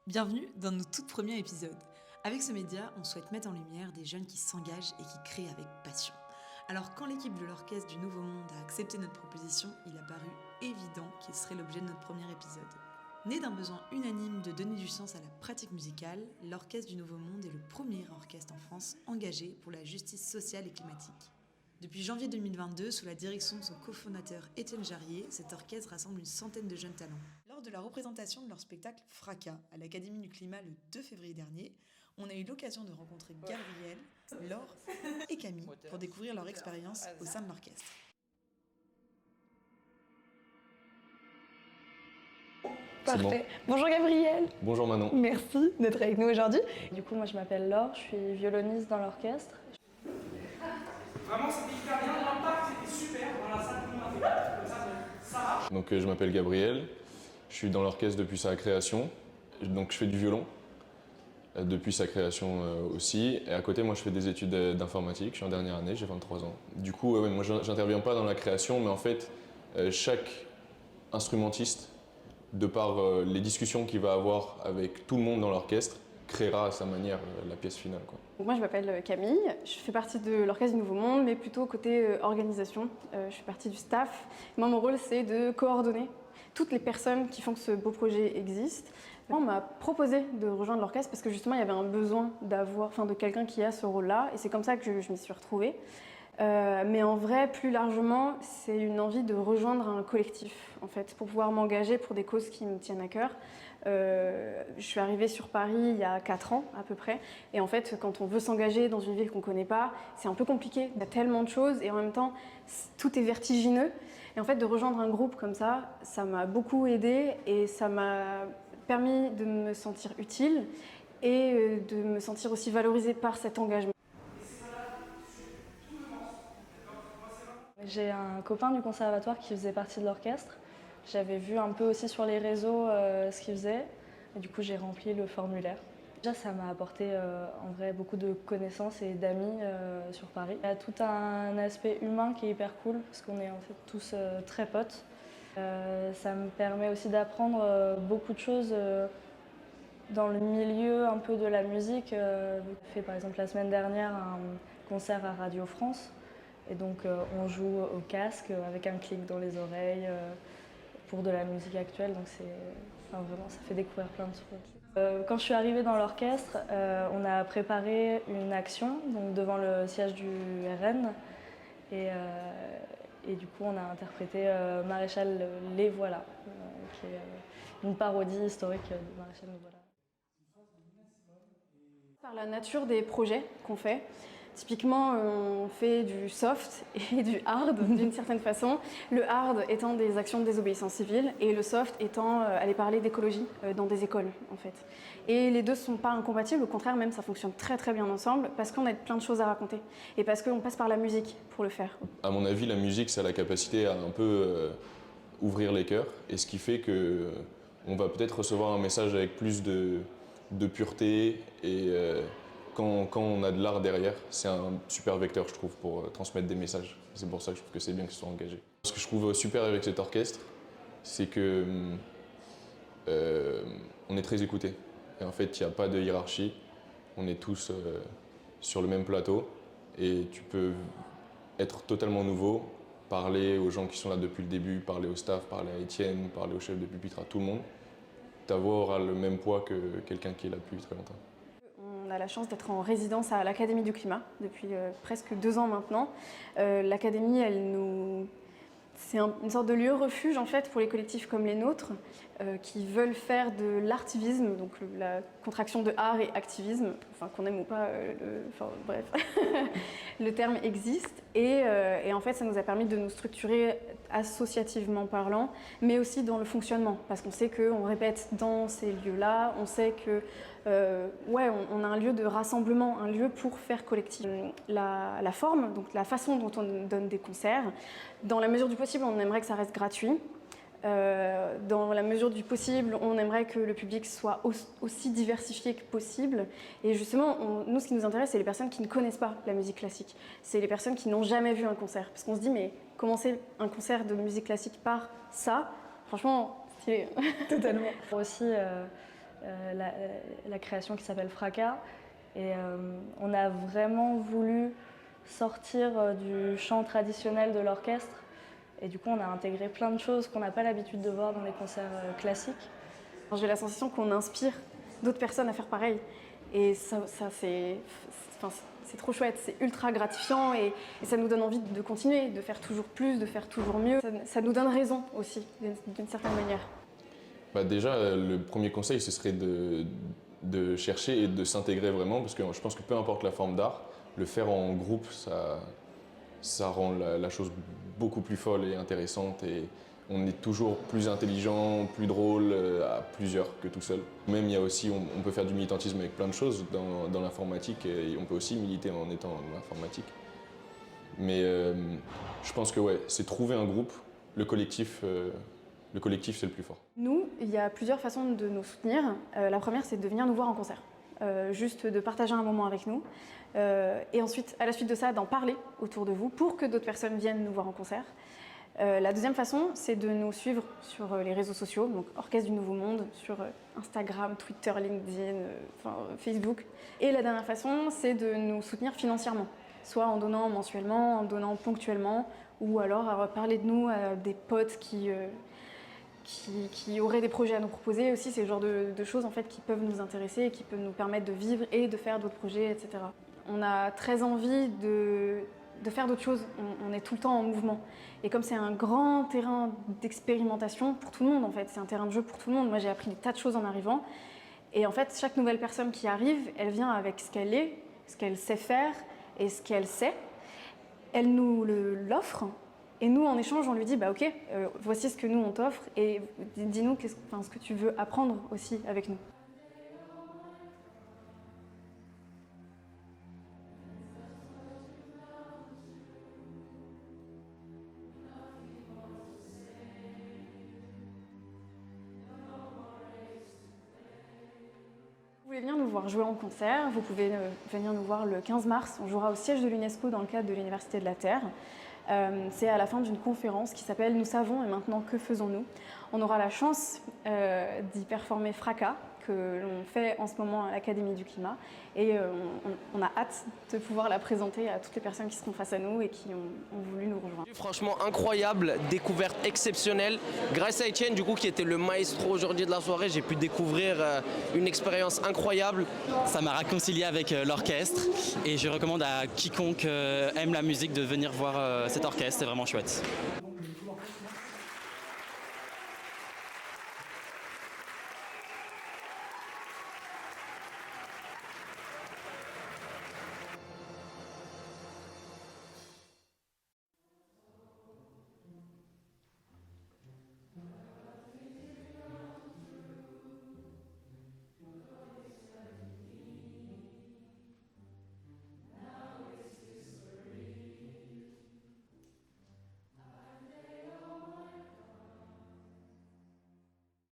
Bienvenue dans nos tout premiers épisodes. Avec ce média, on souhaite mettre en lumière des jeunes qui s'engagent et qui créent avec passion. Alors quand l'équipe de l'Orchestre du Nouveau Monde a accepté notre proposition, il a paru évident qu'il serait l'objet de notre premier épisode. Né d'un besoin unanime de donner du sens à la pratique musicale, l'Orchestre du Nouveau Monde est le premier orchestre en France engagé pour la justice sociale et climatique. Depuis janvier 2022, sous la direction de son cofondateur Étienne Jarrier, cet orchestre rassemble une centaine de jeunes talents. Lors de la représentation de leur spectacle Fracas à l'Académie du Climat le 2 février dernier, on a eu l'occasion de rencontrer Gabriel, Laure et Camille pour découvrir leur expérience au sein de l'orchestre. Parfait. Bonjour Gabriel. Bonjour Manon. Merci d'être avec nous aujourd'hui. Du coup, moi je m'appelle Laure, je suis violoniste dans l'orchestre. Vraiment, c'était hyper bien. L'impact était super dans la salle. Tout le monde a fait comme ça marche. Donc je m'appelle Gabriel, je suis dans l'orchestre depuis sa création, donc je fais du violon depuis sa création aussi. Et à côté, moi je fais des études d'informatique, je suis en dernière année, j'ai 23 ans. Du coup, moi j'interviens pas dans la création, mais en fait, chaque instrumentiste, de par les discussions qu'il va avoir avec tout le monde dans l'orchestre, créera à sa manière la pièce finale, quoi. Donc moi je m'appelle Camille, je fais partie de l'Orchestre du Nouveau Monde, mais plutôt côté organisation. Je fais partie du staff. Moi mon rôle c'est de coordonner toutes les personnes qui font que ce beau projet existe. On m'a proposé de rejoindre l'orchestre parce que justement il y avait un besoin de quelqu'un qui a ce rôle-là, et c'est comme ça que je m'y suis retrouvée. Mais en vrai, plus largement, c'est une envie de rejoindre un collectif, en fait, pour pouvoir m'engager pour des causes qui me tiennent à cœur. Je suis arrivée sur Paris il y a 4 ans à peu près, et en fait, quand on veut s'engager dans une ville qu'on ne connaît pas, c'est un peu compliqué. Il y a tellement de choses, et en même temps, tout est vertigineux. Et en fait, de rejoindre un groupe comme ça m'a beaucoup aidée, et ça m'a permis de me sentir utile et de me sentir aussi valorisée par cet engagement. J'ai un copain du conservatoire qui faisait partie de l'orchestre. J'avais vu un peu aussi sur les réseaux ce qu'il faisait, et du coup j'ai rempli le formulaire. Déjà ça m'a apporté en vrai beaucoup de connaissances et d'amis sur Paris. Il y a tout un aspect humain qui est hyper cool parce qu'on est en fait tous très potes. Ça me permet aussi d'apprendre beaucoup de choses dans le milieu un peu de la musique. J'ai fait par exemple la semaine dernière un concert à Radio France. Et donc on joue au casque avec un clic dans les oreilles pour de la musique actuelle, donc vraiment ça fait découvrir plein de trucs. Quand je suis arrivée dans l'orchestre, on a préparé une action donc devant le siège du RN, et du coup on a interprété Maréchal Les Voilà, qui est une parodie historique de Maréchal Les Voilà. Par la nature des projets qu'on fait, typiquement, on fait du soft et du hard d'une certaine façon. Le hard étant des actions de désobéissance civile et le soft étant aller parler d'écologie dans des écoles, en fait. Et les deux ne sont pas incompatibles, au contraire même, ça fonctionne très très bien ensemble parce qu'on a plein de choses à raconter et parce qu'on passe par la musique pour le faire. À mon avis, la musique, ça a la capacité à un peu ouvrir les cœurs, et ce qui fait que on va peut-être recevoir un message avec plus de pureté, et quand on a de l'art derrière, c'est un super vecteur, je trouve, pour transmettre des messages. C'est pour ça que je trouve que c'est bien qu'ils soient engagés. Ce que je trouve super avec cet orchestre, c'est que on est très écoutés. Et en fait, il n'y a pas de hiérarchie. On est tous sur le même plateau, et tu peux être totalement nouveau, parler aux gens qui sont là depuis le début, parler au staff, parler à Étienne, parler au chef de pupitre, à tout le monde. Ta voix aura le même poids que quelqu'un qui est là depuis très longtemps. On a la chance d'être en résidence à l'Académie du Climat depuis presque 2 ans maintenant. L'Académie, c'est une sorte de lieu refuge en fait pour les collectifs comme les nôtres qui veulent faire de l'artivisme, donc la contraction de art et activisme, enfin qu'on aime ou pas, bref, le terme existe, et en fait ça nous a permis de nous structurer associativement parlant, mais aussi dans le fonctionnement, parce qu'on sait qu'on répète dans ces lieux-là, on sait que on a un lieu de rassemblement, un lieu pour faire collectif. La forme, donc la façon dont on donne des concerts, dans la mesure du possible, on aimerait que ça reste gratuit. Dans la mesure du possible, on aimerait que le public soit aussi diversifié que possible. Et justement, nous, ce qui nous intéresse, c'est les personnes qui ne connaissent pas la musique classique. C'est les personnes qui n'ont jamais vu un concert. Parce qu'on se dit, mais commencer un concert de musique classique par ça, franchement, stylé. Totalement. Aussi, la création qui s'appelle Fracas. Et on a vraiment voulu sortir du chant traditionnel de l'orchestre. Et du coup, on a intégré plein de choses qu'on n'a pas l'habitude de voir dans les concerts classiques. J'ai la sensation qu'on inspire d'autres personnes à faire pareil. Et ça c'est trop chouette, c'est ultra gratifiant et ça nous donne envie de continuer, de faire toujours plus, de faire toujours mieux. Ça nous donne raison aussi, d'une certaine manière. Bah déjà, le premier conseil, ce serait de chercher et de s'intégrer vraiment, parce que je pense que peu importe la forme d'art, le faire en groupe, ça rend la chose beaucoup plus folle et intéressante, et on est toujours plus intelligent, plus drôle à plusieurs que tout seul. Même il y a aussi, on peut faire du militantisme avec plein de choses dans l'informatique, et on peut aussi militer en étant dans l'informatique. Mais je pense que ouais, c'est trouver un groupe, le collectif c'est le plus fort. Nous, il y a plusieurs façons de nous soutenir. La première, c'est de venir nous voir en concert. Juste de partager un moment avec nous. Et ensuite, à la suite de ça, d'en parler autour de vous pour que d'autres personnes viennent nous voir en concert. La deuxième façon, c'est de nous suivre sur les réseaux sociaux, donc Orchestre du Nouveau Monde, sur Instagram, Twitter, LinkedIn, Facebook. Et la dernière façon, c'est de nous soutenir financièrement, soit en donnant mensuellement, en donnant ponctuellement, ou alors à parler de nous à des potes qui auraient des projets à nous proposer aussi. C'est le genre de choses en fait, qui peuvent nous intéresser et qui peuvent nous permettre de vivre et de faire d'autres projets, etc. On a très envie de faire d'autres choses. On est tout le temps en mouvement. Et comme c'est un grand terrain d'expérimentation pour tout le monde, en fait, c'est un terrain de jeu pour tout le monde. Moi, j'ai appris des tas de choses en arrivant. Et en fait, chaque nouvelle personne qui arrive, elle vient avec ce qu'elle est, ce qu'elle sait faire et ce qu'elle sait. Elle nous l'offre. Et nous, en échange, on lui dit, bah ok, voici ce que nous, on t'offre. Et dis-nous ce que tu veux apprendre aussi avec nous. Vous voulez venir nous voir jouer en concert, vous pouvez venir nous voir le 15 mars. On jouera au siège de l'UNESCO dans le cadre de l'Université de la Terre. C'est à la fin d'une conférence qui s'appelle « Nous savons et maintenant que faisons-nous ». On aura la chance d'y performer Fracas, que l'on fait en ce moment à l'Académie du Climat. Et on a hâte de pouvoir la présenter à toutes les personnes qui seront face à nous et qui ont voulu nous rejoindre. Franchement incroyable, découverte exceptionnelle. Grâce à Etienne, du coup, qui était le maestro aujourd'hui de la soirée, j'ai pu découvrir une expérience incroyable. Ça m'a réconcilié avec l'orchestre et je recommande à quiconque aime la musique de venir voir cet orchestre, c'est vraiment chouette.